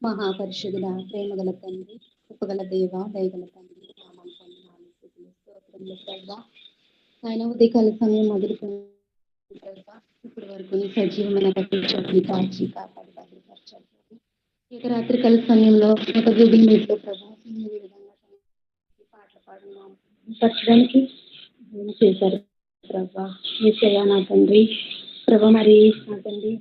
మహాపరిషుడుల ప్రేమగల తండ్రి, కృపగల దేవ, దయగల తండ్రి, నామాన్ని పొందినాలు స్తుతులు స్తోత్రములు ప్రభా. ఆయన ఉదయకాల సమయం మొదలుకొని ప్రభా ఇప్పటి వరకు నీ సజీవమైన పట్టించండి, కాచి కాపాడి భద్రపరచాలి. ఇక రాత్రి కాల సమయంలో ఒక గూగుల్ మీట్ లో ప్రభా ఈ విధంగా పాటలు పాడినాం పరచడానికి చేశారు ప్రభా. ఏసయ్యా నా తండ్రి ప్రభా, మరి నా తండ్రి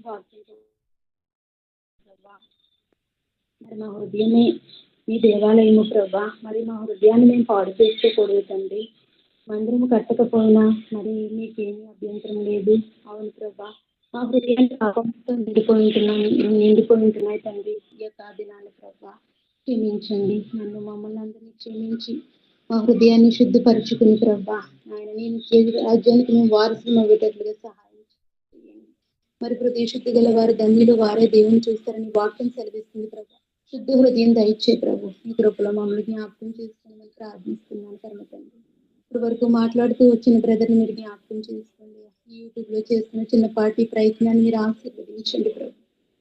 మరి మా హృదయమే మీ దేవాలయము ప్రభా. మరి మా హృదయాన్ని మేము పాడు చేసుకోకూడదు తండ్రి. మందిరము కట్టకపోయినా మరి మీకేమీ అభ్యంతరం లేదు. అవును ప్రభా, మా హృదయాన్ని పాపంతో నిండిపోయి తండ్రి. ఈ యొక్క దినాన్ని ప్రభా క్షమించండి, నన్ను మమ్మల్ని అందరినీ క్షమించి మా హృదయాన్ని శుద్ధిపరచుకుని ప్రభా ఆయన నేను రాజ్యానికి మేము వారసులు అయ్యేటట్లుగా సహాయం చేయండి. మరి హృదయ శుద్ధి గల వారు ధన్యులు, వారే దేవుని చూస్తారని వాక్యం సెలవిస్తుంది ప్రభా. శుద్ధ హృదయం దయచే ప్రభు. ఈ కృపలో మమ్మల్ని జ్ఞాపకం చేసుకోమని ప్రార్థిస్తున్నాను పరమ తండ్రి. ఇప్పుడు వరకు మాట్లాడుతూ వచ్చిన బ్రదర్ని మీరు జ్ఞాపకం చేసుకోండి. యూట్యూబ్ లో చేస్తున్న చిన్నపాటి ప్రయత్నాన్ని మీరు ఆశీర్వదించండి ప్రభు.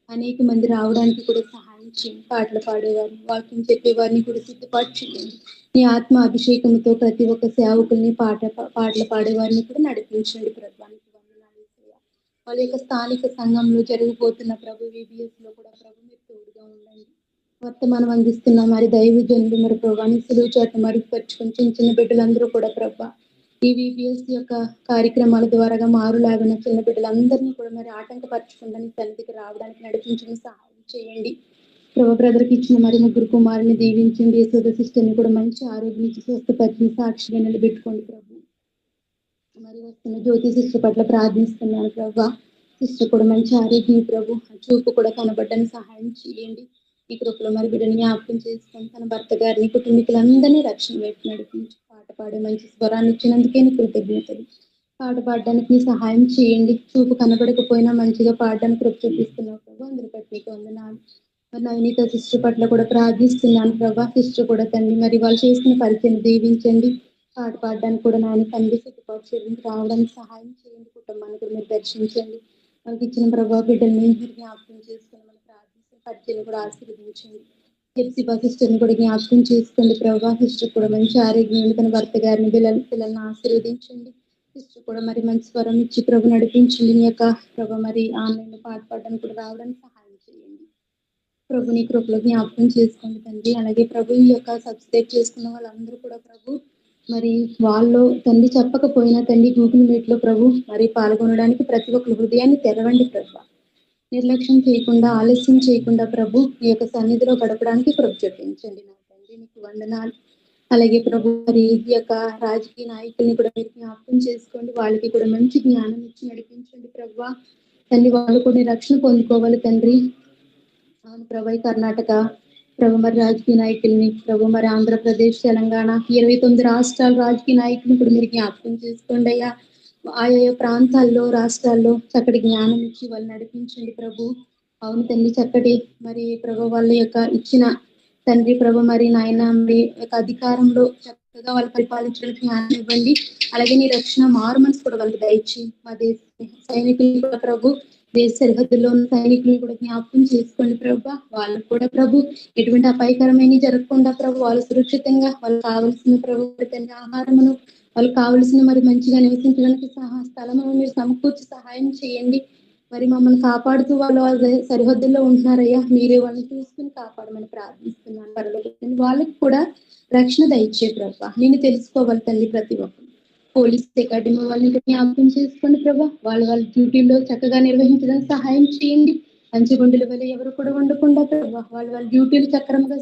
అనేక మంది రావడానికి కూడా సహాయం చేయండి. పాటలు పాడేవారిని, వాక్యం చెప్పేవారిని కూడా సిద్ధపాటు చేయండి. మీ ఆత్మ అభిషేకంతో ప్రతి ఒక్క సేవకుల్ని పాటలు పాడేవారిని కూడా నడిపించండి ప్రభుత్వానికి. వాళ్ళ యొక్క స్థానిక సంఘంలో జరిగిపోతున్న ప్రభు VBS లో కూడా ప్రభు మీరు తోడుగా ఉండండి. వర్తమానం అందిస్తున్న మరి దైవజనులు మరి ప్రభాని సులువు చేత మరుగుపరుచుకొని చిన్న బిడ్డలందరూ కూడా ప్రభా ఈ VBS యొక్క కార్యక్రమాల ద్వారా మారులాగిన చిన్న బిడ్డలందరినీ కూడా మరి ఆటంకపరచకుండా సన్నిధికి రావడానికి నడిపించడం సహాయం చేయండి ప్రభు. బ్రదర్కి ఇచ్చిన మరి ముగ్గురు కుమారుని దీవించండి. యశోద సిస్టర్ని కూడా మంచి ఆరోగ్యం ఇచ్చి స్వస్థపరిచి సాక్షిగా నిలబెట్టుకోండి ప్రభు. మరి వస్తున్న జ్యోతి సిస్టర్ పట్ల ప్రార్థిస్తున్నాను ప్రభా. సిస్టర్ కూడా మంచి ఆరోగ్యం ప్రభు, చూపు కూడా కనబడ్డానికి సహాయం చేయండి. ఈ కృపలో మరి బిడ్డని జ్ఞాపకం చేసుకొని తన భర్త గారిని కుటుంబీకులందరినీ రక్షణ వైపు నడిపించి పాట పాడే మంచి స్వరాన్ని ఇచ్చినందుకే నీ కృతజ్ఞతలు. పాట పాడడానికి నీ సహాయం చేయండి. చూపు కనబడకపోయినా మంచిగా పాడడానికి కృప చూపిస్తున్నావు ప్రభు. అందరి పట్ల నీకు వందనాలు. మరి నవనీత సిస్టర్ పట్ల కూడా ప్రార్థిస్తున్నాను ప్రభా. సిస్టర్ కూడా తండ్రి మరి వాళ్ళు చేసిన పరిచయం దీవించండి. పాట పాడడానికి కూడా నాయన తండ్రి సిద్ధపాటు రావడానికి సహాయం చేయండి. కుటుంబాన్ని కూడా మీరు దర్శించండి. మనకి ఇచ్చిన ప్రభావ బిడ్డల్ని మీరు జ్ఞాపకం చేసుకుని మనం ప్రార్థించిన పరిచయం కూడా ఆశీర్వదించండి. ఎప్సిబా సిస్టర్ని కూడా జ్ఞాపకం చేసుకోండి ప్రభావ. సిస్టర్ కూడా మంచి ఆరోగ్యం, తన భర్త గారిని పిల్లల్ని ఆశీర్వదించండి. సిస్టర్ కూడా మరి మంచి స్వరం ఇచ్చి ప్రభు నడిపించండి. నీ యొక్క ప్రభు మరి ఆన్లైన్లో పాట పాడడానికి కూడా రావడానికి సహాయం చేయండి ప్రభు. నీ కృపలో జ్ఞాపకం చేసుకోండి తండ్రి. అలాగే ప్రభు ఈ యొక్క సబ్స్క్రైబ్ చేసుకున్న వాళ్ళందరూ కూడా ప్రభు మరి వాళ్ళు తండ్రి చెప్పకపోయినా తండ్రి గూగుల్ మీట్ లో ప్రభు మరి పాల్గొనడానికి ప్రతి ఒక్క హృదయాన్ని తెరవండి ప్రభు. నిర్లక్ష్యం చేయకుండా, ఆలస్యం చేయకుండా ప్రభు ఈ యొక్క సన్నిధిలో గడపడానికి కృప చూపించండి నా తండ్రి. నీకు వందనాలు. అలాగే ప్రభు మరి ఈ యొక్క రాజకీయ నాయకుల్ని కూడా మీరు జ్ఞాపకం చేసుకోండి. వాళ్ళకి కూడా మంచి జ్ఞానం ఇచ్చి నడిపించండి ప్రభు. తండ్రి వాళ్ళు కూడా రక్షణ పొందుకోవాలి తండ్రి. అవును ప్రభు, కర్ణాటక ప్రభు మరి రాజకీయ నాయకుల్ని ప్రభు మరి ఆంధ్రప్రదేశ్, తెలంగాణ 29 రాష్ట్రాల రాజకీయ నాయకుల్ని కూడా మీరు జ్ఞాపకం చేసుకోండి అయ్యా. ఆయా ప్రాంతాల్లో రాష్ట్రాల్లో చక్కటి జ్ఞానం ఇచ్చి వాళ్ళు నడిపించండి ప్రభు. అవును తండ్రి, చక్కటి మరి ప్రభు వాళ్ళ యొక్క ఇచ్చిన తండ్రి ప్రభు మరి నాయన మరి యొక్క అధికారంలో చక్కగా వాళ్ళు పరిపాలించడానికి జ్ఞానం ఇవ్వండి. అలాగే నీ రక్షణ మారు మనసు కూడా వాళ్ళకి దయచి మా దేశ సైనికులు కూడా ప్రభు దేశ సరిహద్దుల్లో ఉన్న సైనికులను కూడా జ్ఞాపకం చేసుకోండి ప్రభు. వాళ్ళు కూడా ప్రభు ఎటువంటి అపాయకరమైన జరగకుండా ప్రభు వాళ్ళు సురక్షితంగా వాళ్ళకి కావలసిన ప్రభు ఆహారమును వాళ్ళకి కావలసిన మరి మంచిగా నివసించడానికి స్థలమును మీరు సమకూర్చి సహాయం చేయండి. మరి మమ్మల్ని కాపాడుతూ వాళ్ళు వాళ్ళ సరిహద్దుల్లో ఉంటున్నారయ్యా. మీరే వాళ్ళని చూసుకుని కాపాడమని ప్రార్థిస్తున్నాను. పరలోకంలో వాళ్ళకి కూడా రక్షణ దయచే ప్రభా. నేను తెలుసుకోవాలి తల్లి ప్రతి ఒక్కరు. పోలీస్ అకాడమీ వాళ్ళని జ్ఞాపకం చేసుకోండి ప్రభా. వాళ్ళ డ్యూటీలో చక్కగా నిర్వహించడానికి సహాయం చేయండి. పంచగుండుల వల్ల ఎవరు కూడా ఉండకుండా ప్రభా వాళ్ళ డ్యూటీలు చక్రంగా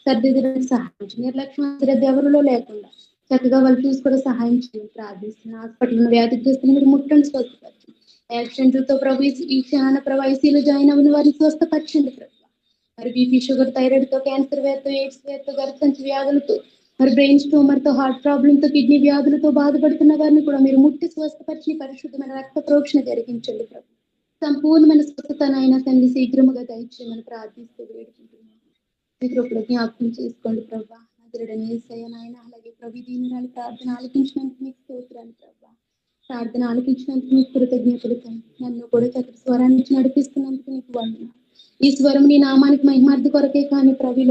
సర్దిద్దడానికి సహాయం చేయండి. నిర్లక్ష్యం శ్రద్ధ ఎవరిలో లేకుండా చక్కగా వాళ్ళు చూసుకోవడం సహాయం చేయండి ప్రార్థిస్తున్నాను. హాస్పిటల్ వ్యాధిగ్రస్తులు మీరు ముట్టండి, స్వస్థపరచండి. యాక్సిడెంట్లతో ప్రభు ఈ క్షణ ప్రభు ఐసీలో జాయిన్ అవ్వని వారిని స్వస్థపరచండి ప్రభు. మరి బీపీ, షుగర్, థైరాయిడ్ తో, క్యాన్సర్ వ్యాధితో, ఎయిడ్స్ వ్యాధితో, గర్భసంచి వ్యాధులతో, మరి బ్రెయిన్ స్టోమర్ తో, హార్ట్ ప్రాబ్లమ్ తో, కిడ్నీ వ్యాధులతో బాధపడుతున్న వారిని కూడా మీరు ముట్టి స్వస్థపరిచి పరిశుద్ధమైన రక్త ప్రోక్షణ జరిగించండి ప్రభు. సంపూర్ణమైన స్వస్థతనైనా తండ్రి శీఘ్రముగా దయచేయమని ప్రార్థిస్తూ వేడుకుంటున్నాను. మీ కృపలో జ్ఞాపకం చేసుకోండి ప్రభా. నాయన అలాగే ప్రభు దీనిరాలు ప్రార్థన ఆలకించినందుకు మీకు స్తోత్రాలు ప్రభా. ప్రార్థన ఆలకించినందుకు మీకు కృతజ్ఞతలు తండ్రి. నన్ను కూడా చక్కటి స్వరాన్ని ఇచ్చి నడిపిస్తున్నందుకు నీకు వందనాలు. ఈ స్వరం నీ నామానికి మహిమార్థి కొరకే కానీ ప్రభు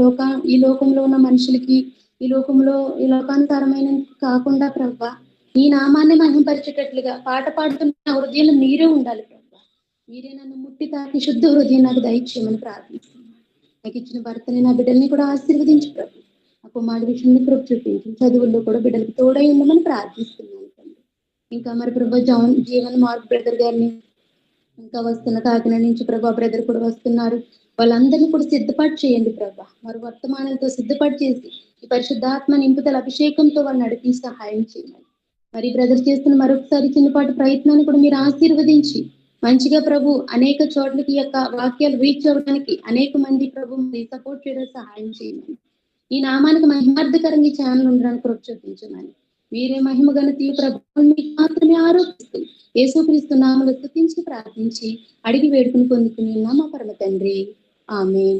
ఈ లోకంలో ఉన్న మనుషులకి ఈ లోకానుసారమైన కాకుండా ప్రభా ఈ నామాన్ని మహిమపరిచేటట్లుగా పాట పాడుతున్న హృదయంలో మీరే ఉండాలి ప్రభా. మీరే నన్ను ముట్టి తాకి శుద్ధ హృదయం నాకు దయచేయమని ప్రార్థిస్తున్నాను. నాకు ఇచ్చిన భర్తని నా బిడ్డల్ని కూడా ఆశీర్వదించు ప్రభు. ఆ కుమారుడి విషయంలో కృప చూపించి చదువుల్లో కూడా బిడ్డలకు తోడై ఉండమని ప్రార్థిస్తున్నాను తండ్రి. ఇంకా మరి ప్రభా జీవన్ మార్క్ బ్రదర్ గారిని ఇంకా వస్తున్న కాకినాడ నుంచి ప్రభా బ్రదర్ కూడా వస్తున్నారు. వాళ్ళందరినీ కూడా సిద్ధపాటు చేయండి ప్రభా. మరి వర్తమానంతో సిద్ధపాటు చేసి ఈ పరిశుద్ధాత్మ నింపుదల అభిషేకంతో వాళ్ళు నడిపి సహాయం చేయండి. మరి బ్రదర్ చేస్తున్న మరొకసారి చిన్నపాటి ప్రయత్నాన్ని కూడా మీరు ఆశీర్వదించి మంచిగా ప్రభు అనేక చోట్లకి యొక్క వాక్యాలు రీచ్ అవ్వడానికి అనేక మంది ప్రభు సపోర్ట్ చేయడం సహాయం చేయండి. ఈ నామానికి మహిమార్థకరంగా ఈ ఛానల్ ఉండడానికి కృప చూపించమని మీరే మహిమ ఘనతీయ ప్రభుత్వం మీకు మాత్రమే ఆరోపిస్తూ యేసుక్రీస్తు నామములో స్తుతించి ప్రార్థించి అడిగి వేడుకుని పొందుకుని ఉన్నాం మా పరమ తండ్రి. ఆమేన్.